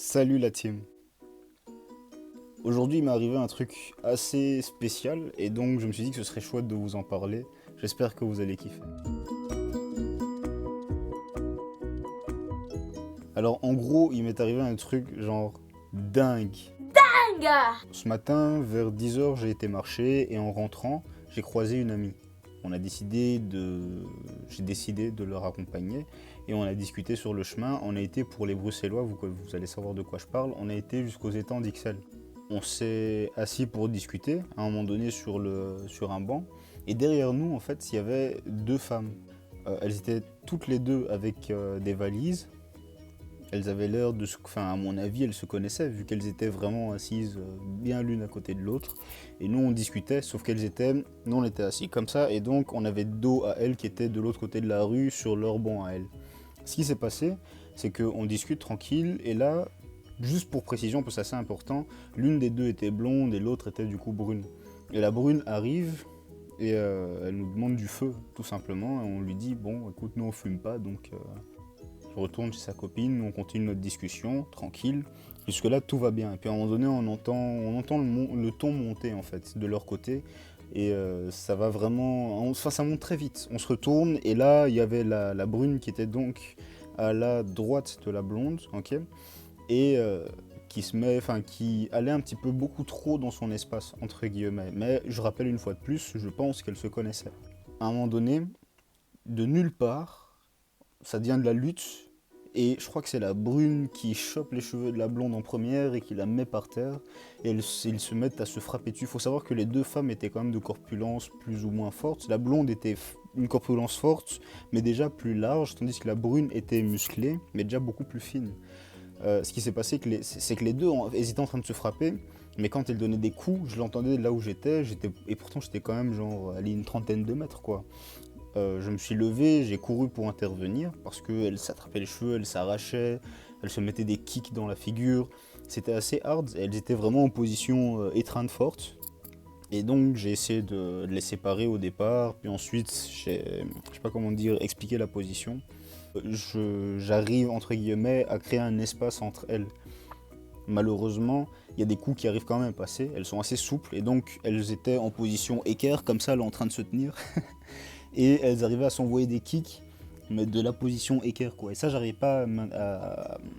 Salut la team. Aujourd'hui, il m'est arrivé un truc assez spécial et donc je me suis dit que ce serait chouette de vous en parler. J'espère que vous allez kiffer. Alors en gros, il m'est arrivé un truc genre dingue. Gars. Ce matin, vers 10 heures, j'ai été marcher et en rentrant, j'ai croisé une amie. J'ai décidé de leur accompagner et on a discuté sur le chemin. On a été pour les Bruxellois, vous allez savoir de quoi je parle. On a été jusqu'aux étangs d'Ixelles. On s'est assis pour discuter à un moment donné sur un banc. Et derrière nous, en fait, il y avait deux femmes. Elles étaient toutes les deux avec des valises. Elles avaient l'air de à mon avis, elles se connaissaient vu qu'elles étaient vraiment assises bien l'une à côté de l'autre. Et nous, on discutait, sauf nous, on était assis comme ça, et donc on avait dos à elles qui étaient de l'autre côté de la rue sur leur banc à elles. Ce qui s'est passé, c'est qu'on discute tranquille, et là, juste pour précision, parce que c'est assez important, l'une des deux était blonde et l'autre était du coup brune. Et la brune arrive et elle nous demande du feu, tout simplement. Et on lui dit, bon, écoute, nous on fume pas, donc je retourne chez sa copine, nous on continue notre discussion, tranquille. Jusque-là, tout va bien. Et puis à un moment donné, on entend le ton monter en fait, de leur côté. Et ça va vraiment. Ça monte très vite. On se retourne et là, il y avait la brune qui était donc à la droite de la blonde, ok, et qui allait un petit peu beaucoup trop dans son espace, entre guillemets. Mais je rappelle une fois de plus, je pense qu'elle se connaissait. À un moment donné, de nulle part, ça devient de la lutte. Et je crois que c'est la brune qui chope les cheveux de la blonde en première et qui la met par terre. Et ils se mettent à se frapper dessus. Il faut savoir que les deux femmes étaient quand même de corpulence plus ou moins forte. La blonde était une corpulence forte, mais déjà plus large, tandis que la brune était musclée, mais déjà beaucoup plus fine. Ce qui s'est passé, c'est que les deux ils étaient en train de se frapper, mais quand elles donnaient des coups, je l'entendais de là où j'étais, et pourtant j'étais quand même genre allez, une trentaine de mètres quoi. Je me suis levé, j'ai couru pour intervenir parce qu'elle s'attrapait les cheveux, elle s'arrachait, elle se mettait des kicks dans la figure. C'était assez hard, elles étaient vraiment en position étreinte forte. Et donc j'ai essayé de les séparer au départ, puis ensuite je sais pas comment dire, expliquer la position. J'arrive entre guillemets à créer un espace entre elles. Malheureusement, il y a des coups qui arrivent quand même à passer, elles sont assez souples et donc elles étaient en position équerre comme ça, elles en train de se tenir. Et elles arrivaient à s'envoyer des kicks, mais de la position équerre quoi. Et ça, j'arrivais pas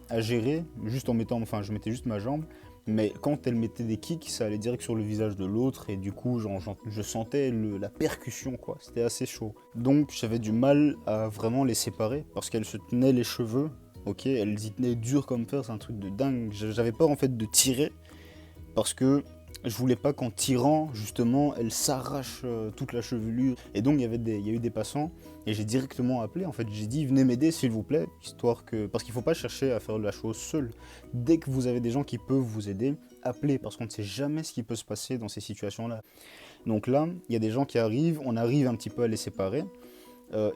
à gérer, juste en mettant, enfin, je mettais juste ma jambe. Mais quand elles mettaient des kicks, ça allait direct sur le visage de l'autre et du coup, je sentais la percussion quoi. C'était assez chaud. Donc, j'avais du mal à vraiment les séparer parce qu'elles se tenaient les cheveux. Ok, elles y tenaient dur comme fer, c'est un truc de dingue. J'avais peur en fait de tirer parce que je voulais pas qu'en tirant, justement, elle s'arrache toute la chevelure. Et donc, il y a eu des passants, et j'ai directement appelé. En fait, j'ai dit, venez m'aider, s'il vous plaît, histoire que. Parce qu'il faut pas chercher à faire la chose seul. Dès que vous avez des gens qui peuvent vous aider, appelez, parce qu'on ne sait jamais ce qui peut se passer dans ces situations-là. Donc là, il y a des gens qui arrivent, on arrive un petit peu à les séparer.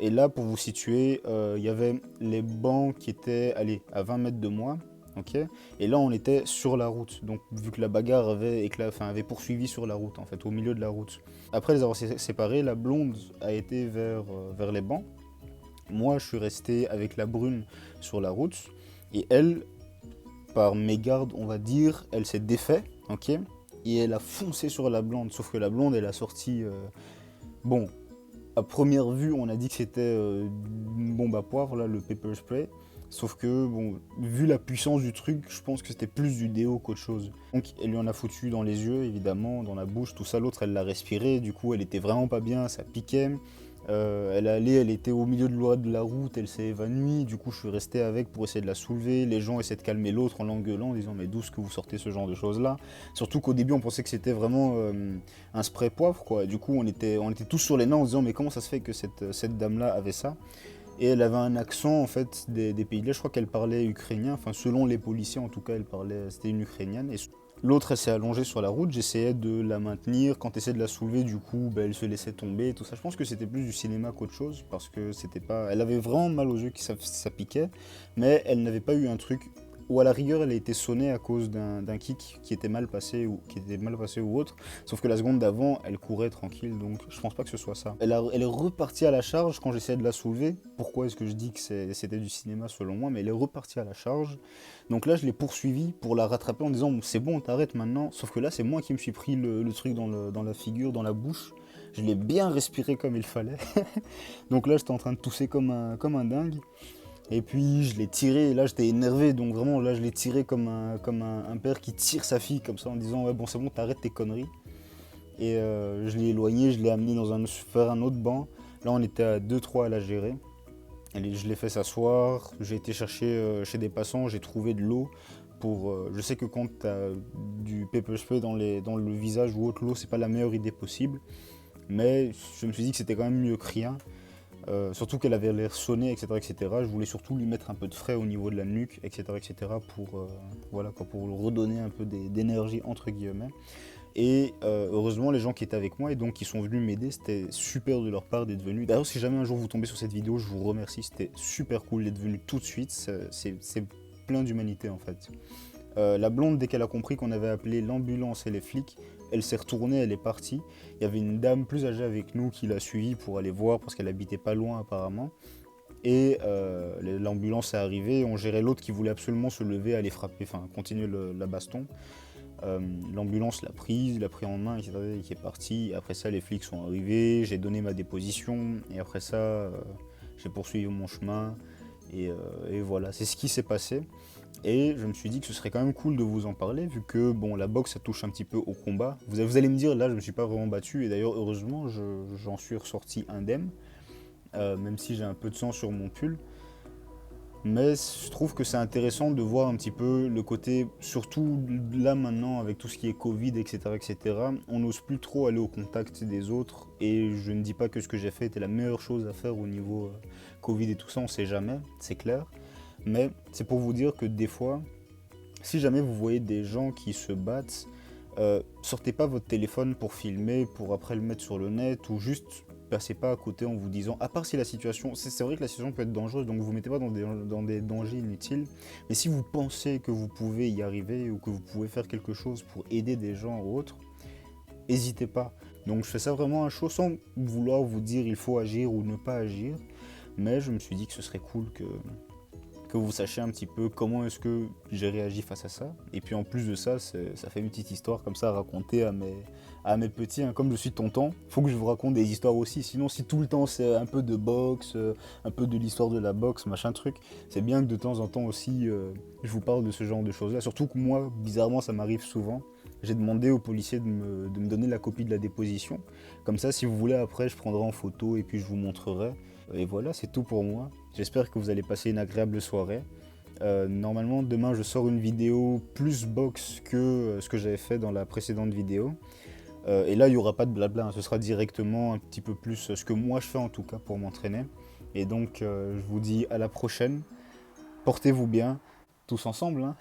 Et là, pour vous situer, il y avait les bancs qui étaient, allez, à 20 mètres de moi. Okay. Et là, on était sur la route. Donc, vu que la bagarre avait poursuivi sur la route, en fait, au milieu de la route. Après les avoir séparés, la blonde a été vers les bancs. Moi, je suis resté avec la brune sur la route. Et elle, par mégarde, on va dire, elle s'est défait. Ok. Et elle a foncé sur la blonde. Sauf que la blonde, elle a sorti. Bon, à première vue, on a dit que c'était une bombe à poivre, là, le pepper spray. Sauf que, bon, vu la puissance du truc, je pense que c'était plus du déo qu'autre chose. Donc, elle lui en a foutu dans les yeux, évidemment, dans la bouche, tout ça. L'autre, elle l'a respiré. Du coup, elle était vraiment pas bien, ça piquait. Elle était au milieu de la route, elle s'est évanouie. Du coup, je suis resté avec pour essayer de la soulever. Les gens essaient de calmer l'autre en l'engueulant, en disant mais d'où est-ce que vous sortez ce genre de choses-là? Surtout qu'au début, on pensait que c'était vraiment un spray poivre, quoi. Et du coup, on était tous sur les nerfs en se disant mais comment ça se fait que cette dame-là avait ça? Et elle avait un accent en fait des pays de l'Est. Je crois qu'elle parlait ukrainien. Enfin, selon les policiers, en tout cas, c'était une ukrainienne. Et l'autre, elle s'est allongée sur la route. J'essayais de la maintenir. Quand j'essayais de la soulever, du coup, elle se laissait tomber. Tout ça. Je pense que c'était plus du cinéma qu'autre chose parce que c'était pas. Elle avait vraiment mal aux yeux, ça piquait, mais elle n'avait pas eu un truc ou à la rigueur elle a été sonnée à cause d'un kick qui était mal passé ou autre, sauf que la seconde d'avant elle courait tranquille, donc je pense pas que ce soit ça. Elle est repartie à la charge quand j'essayais de la soulever. Pourquoi est-ce que je dis que c'était du cinéma selon moi, mais elle est repartie à la charge. Donc là je l'ai poursuivie pour la rattraper en disant c'est bon, t'arrêtes maintenant, sauf que là c'est moi qui me suis pris le truc dans la figure, dans la bouche. Je l'ai bien respiré comme il fallait. Donc là j'étais en train de tousser comme un dingue. Et puis je l'ai tiré, et là j'étais énervé, donc vraiment là je l'ai tiré comme un père qui tire sa fille comme ça en disant ouais bon c'est bon t'arrêtes tes conneries. Et je l'ai éloigné, je l'ai amené vers un autre banc. Là on était à 2-3 à la gérer. Je l'ai fait s'asseoir, j'ai été chercher chez des passants, j'ai trouvé de l'eau. Je sais que quand tu as du pepper spray dans le visage ou autre, l'eau c'est pas la meilleure idée possible. Mais je me suis dit que c'était quand même mieux que rien. Surtout qu'elle avait l'air sonnée, etc., etc. Je voulais surtout lui mettre un peu de frais au niveau de la nuque, etc., etc., pour lui redonner un peu d'énergie, entre guillemets. Et heureusement, les gens qui étaient avec moi et donc qui sont venus m'aider, c'était super de leur part d'être venus. D'ailleurs, si jamais un jour vous tombez sur cette vidéo, je vous remercie, c'était super cool d'être venus tout de suite. C'est plein d'humanité en fait. La blonde, dès qu'elle a compris qu'on avait appelé l'ambulance et les flics, elle s'est retournée, elle est partie. Il y avait une dame plus âgée avec nous qui l'a suivie pour aller voir parce qu'elle habitait pas loin apparemment. Et l'ambulance est arrivée, on gérait l'autre qui voulait absolument se lever, aller frapper, enfin continuer la baston. L'ambulance l'a prise, l'a pris en main, etc. et qui est parti. Après ça, les flics sont arrivés, j'ai donné ma déposition. Et après ça, j'ai poursuivi mon chemin. Et voilà, c'est ce qui s'est passé. Et je me suis dit que ce serait quand même cool de vous en parler, vu que bon, la boxe ça touche un petit peu au combat. Vous allez me dire, là je me suis pas vraiment battu, et d'ailleurs heureusement j'en suis ressorti indemne, même si j'ai un peu de sang sur mon pull. Mais je trouve que c'est intéressant de voir un petit peu le côté, surtout là maintenant avec tout ce qui est Covid, etc., etc., on n'ose plus trop aller au contact des autres, et je ne dis pas que ce que j'ai fait était la meilleure chose à faire au niveau Covid et tout ça, on sait jamais, c'est clair. Mais c'est pour vous dire que des fois, si jamais vous voyez des gens qui se battent, sortez pas votre téléphone pour filmer, pour après le mettre sur le net, ou juste passez pas à côté en vous disant, à part si la situation, c'est vrai que la situation peut être dangereuse, donc vous mettez pas dans des dangers inutiles, mais si vous pensez que vous pouvez y arriver ou que vous pouvez faire quelque chose pour aider des gens ou autres, n'hésitez pas. Donc je fais ça vraiment à chaud sans vouloir vous dire il faut agir ou ne pas agir, mais je me suis dit que ce serait cool que vous sachiez un petit peu comment est-ce que j'ai réagi face à ça. Et puis en plus de ça, ça fait une petite histoire comme ça à raconter à mes petits. Hein. Comme je suis tonton, il faut que je vous raconte des histoires aussi. Sinon, si tout le temps c'est un peu de boxe, un peu de l'histoire de la boxe, machin truc, c'est bien que de temps en temps aussi, je vous parle de ce genre de choses-là. Surtout que moi, bizarrement, ça m'arrive souvent. J'ai demandé au policier de me donner la copie de la déposition. Comme ça, si vous voulez, après, je prendrai en photo et puis je vous montrerai. Et voilà, c'est tout pour moi. J'espère que vous allez passer une agréable soirée. Normalement, demain, je sors une vidéo plus boxe que ce que j'avais fait dans la précédente vidéo. Et là, il n'y aura pas de blabla. Hein. Ce sera directement un petit peu plus ce que moi je fais en tout cas pour m'entraîner. Et donc, je vous dis à la prochaine. Portez-vous bien, tous ensemble. Hein.